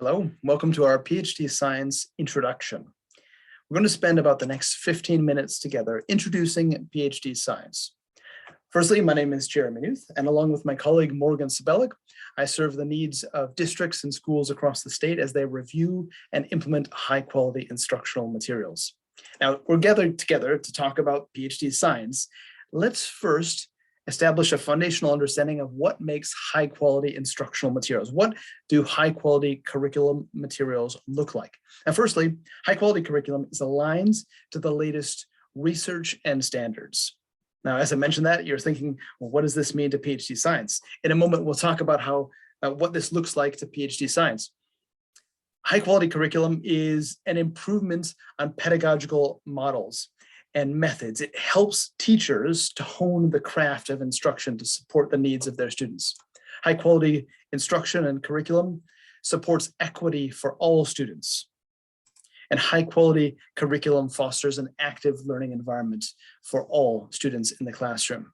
Hello, welcome to our PhD Science introduction. We're going to spend about the next 15 minutes together introducing PhD Science. Firstly, my name is Jeremy Newth, and along with my colleague Morgan Sabelik, I serve the needs of districts and schools across the state as they review and implement high-quality instructional materials. Now, we're gathered together to talk about PhD Science. Let's first establish a foundational understanding of what makes high quality instructional materials. What do high quality curriculum materials look like? And firstly, high quality curriculum is aligned to the latest research and standards. Now, as I mentioned that, you're thinking, well, what does this mean to PhD Science? In a moment, we'll talk about what this looks like to PhD Science. High quality curriculum is an improvement on pedagogical models and methods. It helps teachers to hone the craft of instruction to support the needs of their students. High quality instruction and curriculum supports equity for all students. And high quality curriculum fosters an active learning environment for all students in the classroom.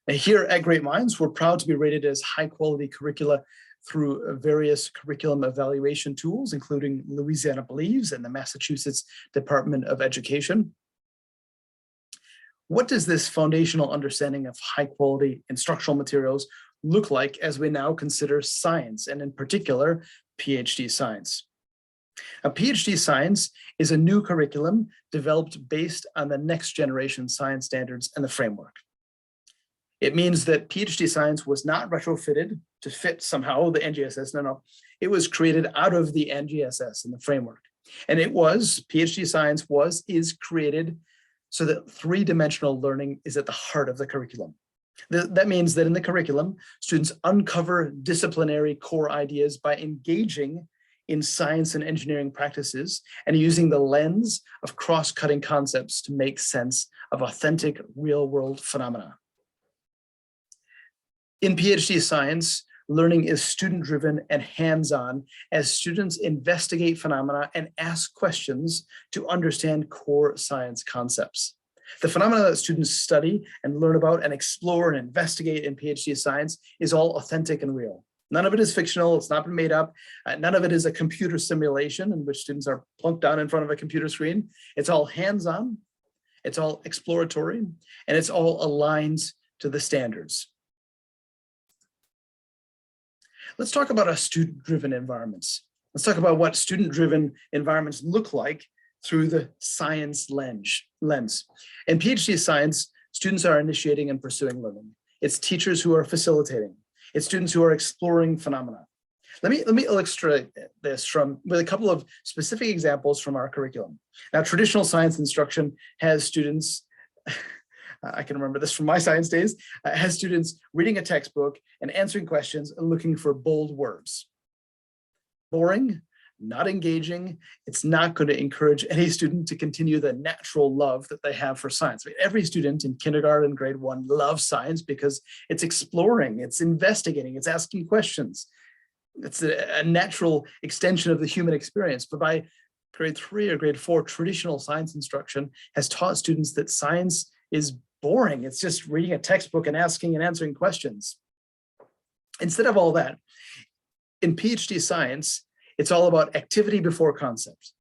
And here at Great Minds, we're proud to be rated as high quality curricula through various curriculum evaluation tools, including Louisiana Believes and the Massachusetts Department of Education. What does this foundational understanding of high quality instructional materials look like as we now consider science, and in particular, PhD Science? A PhD Science is a new curriculum developed based on the next generation science standards and the framework. It means that PhD Science was not retrofitted to fit somehow the NGSS. No. It was created out of the NGSS and the framework. And PhD Science is created so that three-dimensional learning is at the heart of the curriculum. That means that in the curriculum, students uncover disciplinary core ideas by engaging in science and engineering practices and using the lens of cross-cutting concepts to make sense of authentic real-world phenomena. In PhD Science, learning is student-driven and hands-on as students investigate phenomena and ask questions to understand core science concepts. The phenomena that students study and learn about and explore and investigate in PhD Science is all authentic and real. None of it is fictional, it's not been made up. None of it is a computer simulation in which students are plunked down in front of a computer screen. It's all hands-on, it's all exploratory, and it's all aligned to the standards. Let's talk about our student-driven environments. Let's talk about what student-driven environments look like through the science lens. In PhD Science, students are initiating and pursuing learning. It's teachers who are facilitating. It's students who are exploring phenomena. Let me illustrate this with a couple of specific examples from our curriculum. Now, traditional science instruction has students I can remember this from my science days, has students reading a textbook and answering questions and looking for bold words. Boring, not engaging. It's not going to encourage any student to continue the natural love that they have for science. I mean, every student in kindergarten, grade 1 loves science because it's exploring, it's investigating, it's asking questions. It's a natural extension of the human experience. But by grade 3 or grade 4, traditional science instruction has taught students that science is boring. It's just reading a textbook and asking and answering questions. Instead of all that, in PhD Science, it's all about activity before concept.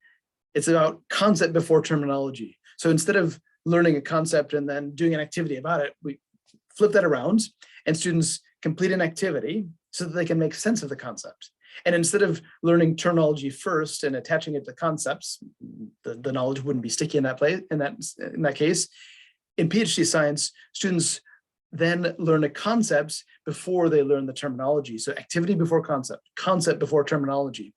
It's about concept before terminology. So instead of learning a concept and then doing an activity about it, we flip that around and students complete an activity so that they can make sense of the concept. And instead of learning terminology first and attaching it to concepts, the knowledge wouldn't be sticky in that case. In PhD Science, students then learn the concepts before they learn the terminology. So activity before concept, concept before terminology.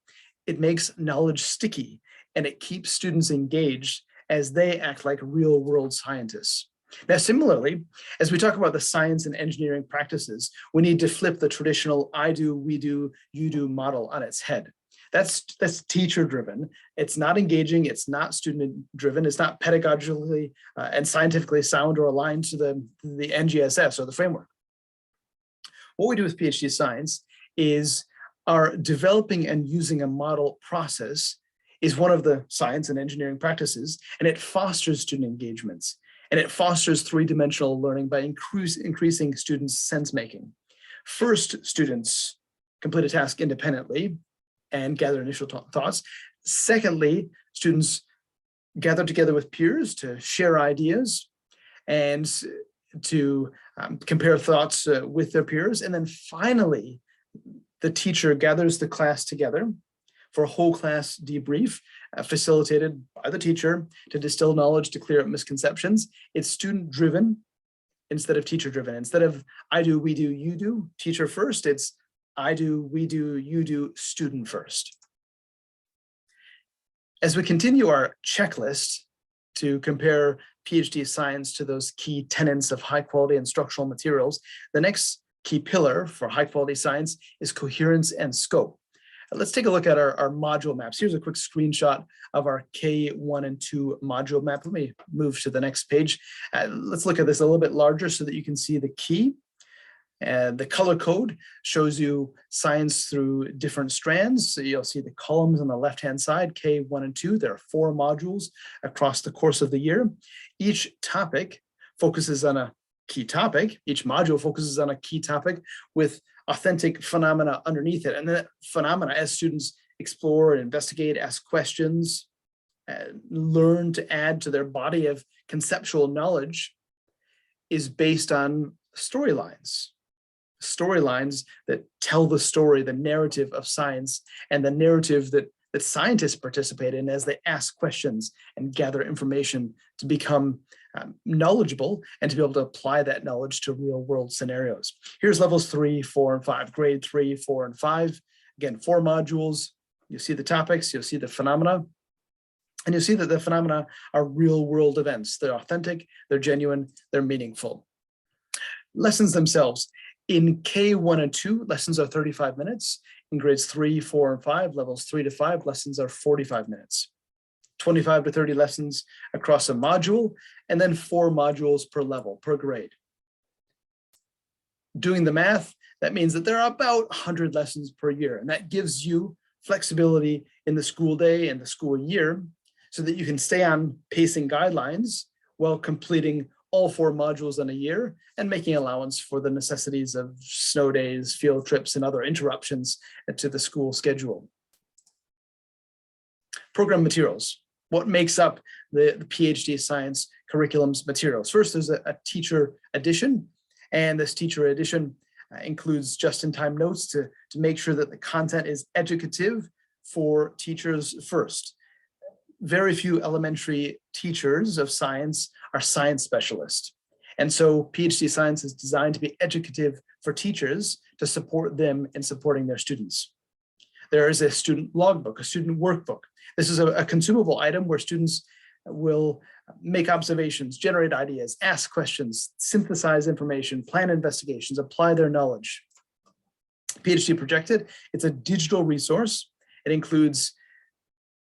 It makes knowledge sticky and it keeps students engaged as they act like real world scientists. Now, similarly, as we talk about the science and engineering practices, we need to flip the traditional I do, we do, you do model on its head. That's teacher driven. It's not engaging. It's not student driven. It's not pedagogically and scientifically sound or aligned to the NGSS or the framework. What we do with PhD Science is our developing and using a model process is one of the science and engineering practices, and it fosters student engagements, and it fosters three-dimensional learning by increasing students' sense making. First, students complete a task independently, and gather initial thoughts. Secondly, students gather together with peers to share ideas and to compare thoughts with their peers. And then finally, the teacher gathers the class together for a whole class debrief, facilitated by the teacher to distill knowledge, to clear up misconceptions. It's student-driven instead of teacher-driven. Instead of I do, we do, you do, teacher first, it's I do, we do, you do, student first. As we continue our checklist to compare PhD science to those key tenets of high quality instructional materials, the next key pillar for high quality science is coherence and scope. Let's take a look at our module maps. Here's a quick screenshot of our K1 and 2 module map. Let me move to the next page. Let's look at this a little bit larger so that you can see the key. And the color code shows you science through different strands. So you'll see the columns on the left-hand side, K1 and 2. There are 4 modules across the course of the year. Each topic focuses on a key topic. Each module focuses on a key topic with authentic phenomena underneath it. And that phenomena, as students explore and investigate, ask questions, learn to add to their body of conceptual knowledge, is based on storylines. Storylines that tell the story, the narrative of science, and the narrative that scientists participate in as they ask questions and gather information to become knowledgeable and to be able to apply that knowledge to real world scenarios. Here's levels 3, 4, and 5, grade 3, 4, and 5. Again, 4 modules. You see the topics, you'll see the phenomena, and you'll see that the phenomena are real world events. They're authentic, they're genuine, they're meaningful. Lessons themselves. In K1 and 2, lessons are 35 minutes. In grades 3, 4, and 5, levels 3 to 5, lessons are 45 minutes. 25 to 30 lessons across a module, and then 4 modules per level, per grade. Doing the math, that means that there are about 100 lessons per year, and that gives you flexibility in the school day and the school year so that you can stay on pacing guidelines while completing all 4 modules in a year and making allowance for the necessities of snow days, field trips, and other interruptions to the school schedule. Program materials. What makes up the PhD science curriculum's materials? First, there's a teacher edition, and this teacher edition includes just-in-time notes to make sure that the content is educative for teachers first. Very few elementary teachers of science are science specialists. And so PhD science is designed to be educative for teachers to support them in supporting their students. There is a student logbook, a student workbook. This is a consumable item where students will make observations, generate ideas, ask questions, synthesize information, plan investigations, apply their knowledge. PhD Projected, it's a digital resource. It includes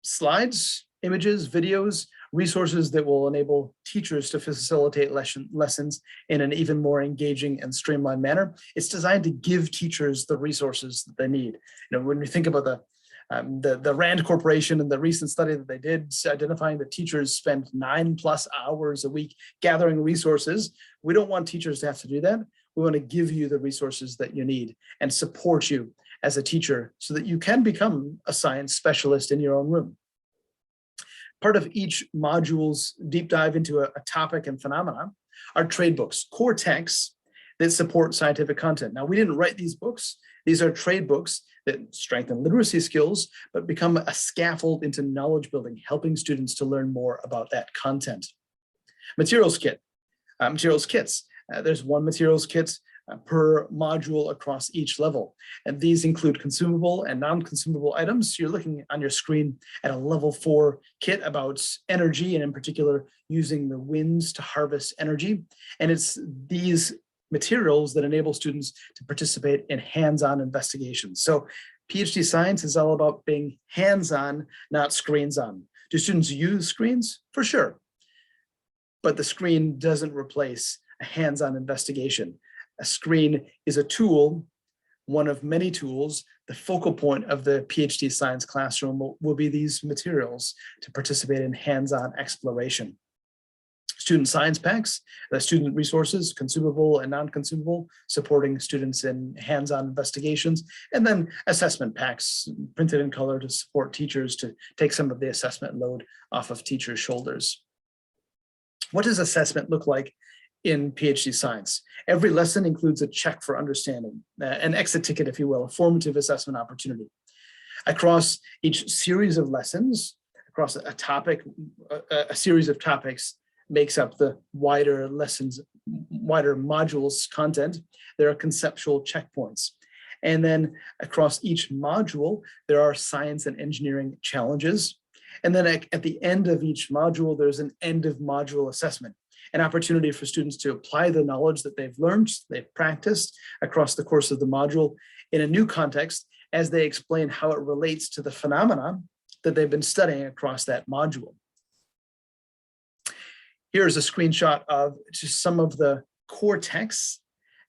slides, images, videos, resources that will enable teachers to facilitate lessons in an even more engaging and streamlined manner. It's designed to give teachers the resources that they need. You know, when we think about the Rand Corporation and the recent study that they did identifying that teachers spend 9+ hours a week gathering resources, we don't want teachers to have to do that. We want to give you the resources that you need and support you as a teacher so that you can become a science specialist in your own room. Part of each module's deep dive into a topic and phenomena are trade books, core texts that support scientific content. Now, we didn't write these books. These are trade books that strengthen literacy skills, but become a scaffold into knowledge building, helping students to learn more about that content. Materials kit, materials kits. There's 1 materials kit per module across each level. And these include consumable and non-consumable items. You're looking on your screen at a level 4 kit about energy, and in particular, using the winds to harvest energy. And it's these materials that enable students to participate in hands-on investigations. So PhD science is all about being hands-on, not screens-on. Do students use screens? For sure. But the screen doesn't replace a hands-on investigation. A screen is a tool, one of many tools. The focal point of the PhD science classroom will be these materials to participate in hands-on exploration. Student science packs, the student resources, consumable and non-consumable, supporting students in hands-on investigations, and then assessment packs printed in color to support teachers to take some of the assessment load off of teachers' shoulders. What does assessment look like in PhD science? Every lesson includes a check for understanding, an exit ticket, if you will, a formative assessment opportunity. Across each series of lessons, across a topic, a series of topics makes up the wider lessons, wider modules content. There are conceptual checkpoints. And then across each module, there are science and engineering challenges. And then at the end of each module, there's an end of module assessment, an opportunity for students to apply the knowledge that they've learned, they've practiced across the course of the module in a new context as they explain how it relates to the phenomena that they've been studying across that module. Here's a screenshot of just some of the core texts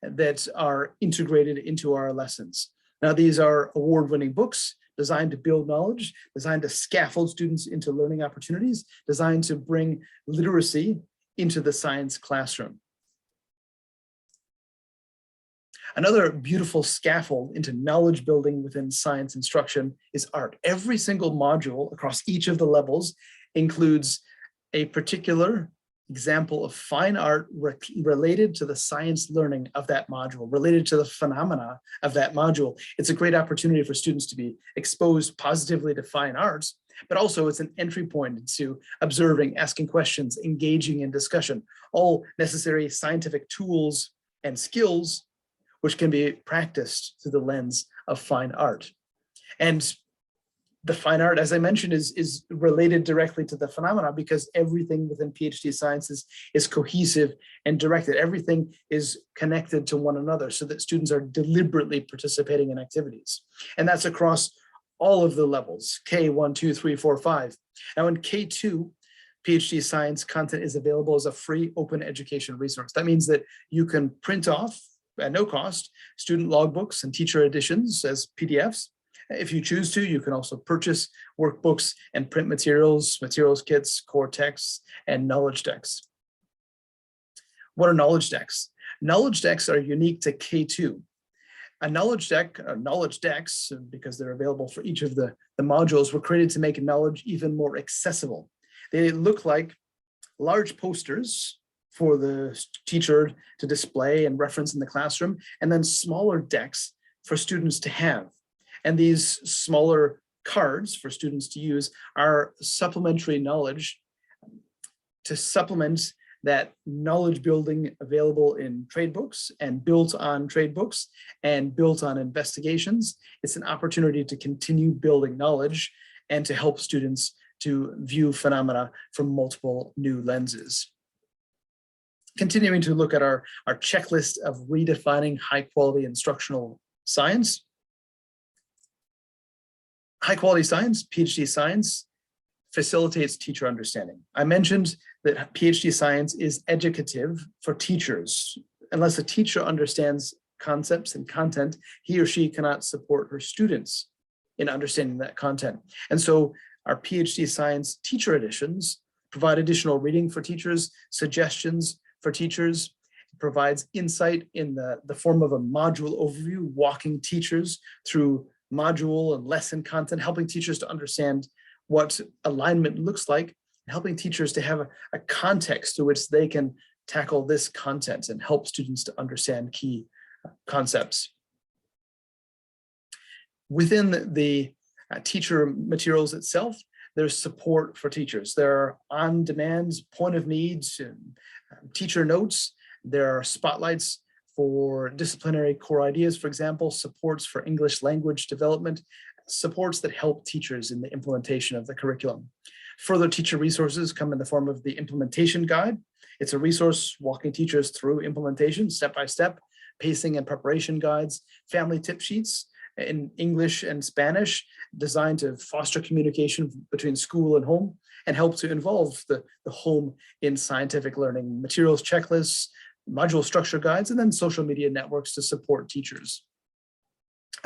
that are integrated into our lessons. Now, these are award-winning books designed to build knowledge, designed to scaffold students into learning opportunities, designed to bring literacy into the science classroom. Another beautiful scaffold into knowledge building within science instruction is art. Every single module across each of the levels includes a particular example of fine art related to the science learning of that module, related to the phenomena of that module. It's a great opportunity for students to be exposed positively to fine arts, but also it's an entry point into observing, asking questions, engaging in discussion, all necessary scientific tools and skills which can be practiced through the lens of fine art. And the fine art, as I mentioned, is related directly to the phenomena because everything within PhD sciences is cohesive and directed. Everything is connected to one another so that students are deliberately participating in activities. And that's across all of the levels, K1, 2, 3, 4, 5. Now in K2, PhD science content is available as a free open education resource. That means that you can print off at no cost student logbooks and teacher editions as PDFs. If you choose to, you can also purchase workbooks and print materials, materials kits, core texts, and knowledge decks. What are knowledge decks? Knowledge decks are unique to K2. A knowledge deck, or knowledge decks, because they're available for each of the modules, were created to make knowledge even more accessible. They look like large posters for the teacher to display and reference in the classroom, and then smaller decks for students to have. And these smaller cards for students to use are supplementary knowledge to supplement that knowledge building available in trade books and built on trade books and built on investigations. It's an opportunity to continue building knowledge and to help students to view phenomena from multiple new lenses. Continuing to look at our checklist of redefining high quality instructional science. High quality science, PhD science, facilitates teacher understanding. I mentioned that PhD science is educative for teachers. Unless a teacher understands concepts and content, he or she cannot support her students in understanding that content. And so our PhD science teacher editions provide additional reading for teachers, suggestions for teachers, provides insight in the form of a module overview, walking teachers through module and lesson content, helping teachers to understand what alignment looks like, and helping teachers to have a context to which they can tackle this content and help students to understand key concepts. Within the teacher materials itself, there's support for teachers. There are on-demand point of needs, teacher notes. There are spotlights for disciplinary core ideas, for example, supports for English language development, supports that help teachers in the implementation of the curriculum. Further teacher resources come in the form of the implementation guide. It's a resource walking teachers through implementation, step-by-step, pacing and preparation guides, family tip sheets in English and Spanish, designed to foster communication between school and home and help to involve the home in scientific learning, materials checklists, module structure guides, and then social media networks to support teachers.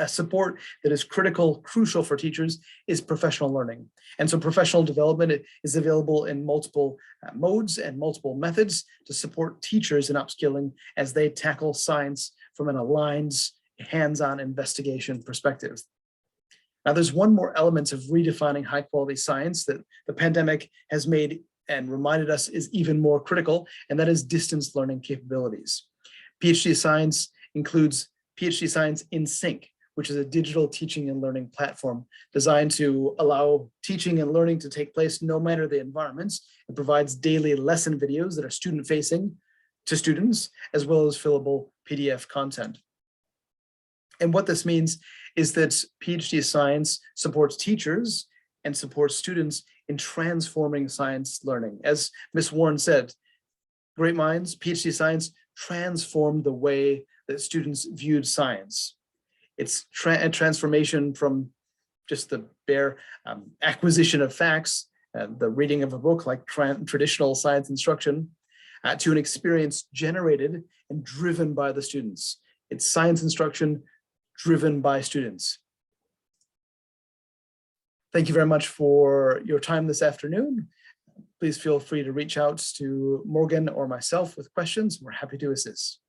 A support that is crucial for teachers is professional learning. And so professional development is available in multiple modes and multiple methods to support teachers in upskilling as they tackle science from an aligned, hands-on investigation perspective. Now, there's one more element of redefining high quality science that the pandemic has made and reminded us is even more critical, and that is distance learning capabilities. PhD Science includes PhD Science in Sync, which is a digital teaching and learning platform designed to allow teaching and learning to take place no matter the environments. It provides daily lesson videos that are student facing to students, as well as fillable PDF content. And what this means is that PhD Science supports teachers and supports students in transforming science learning. As Ms. Warren said, great minds, PhD Science transformed the way that students viewed science. It's a transformation from just the bare acquisition of facts, the reading of a book like traditional science instruction, to an experience generated and driven by the students. It's science instruction driven by students. Thank you very much for your time this afternoon. Please feel free to reach out to Morgan or myself with questions. We're happy to assist.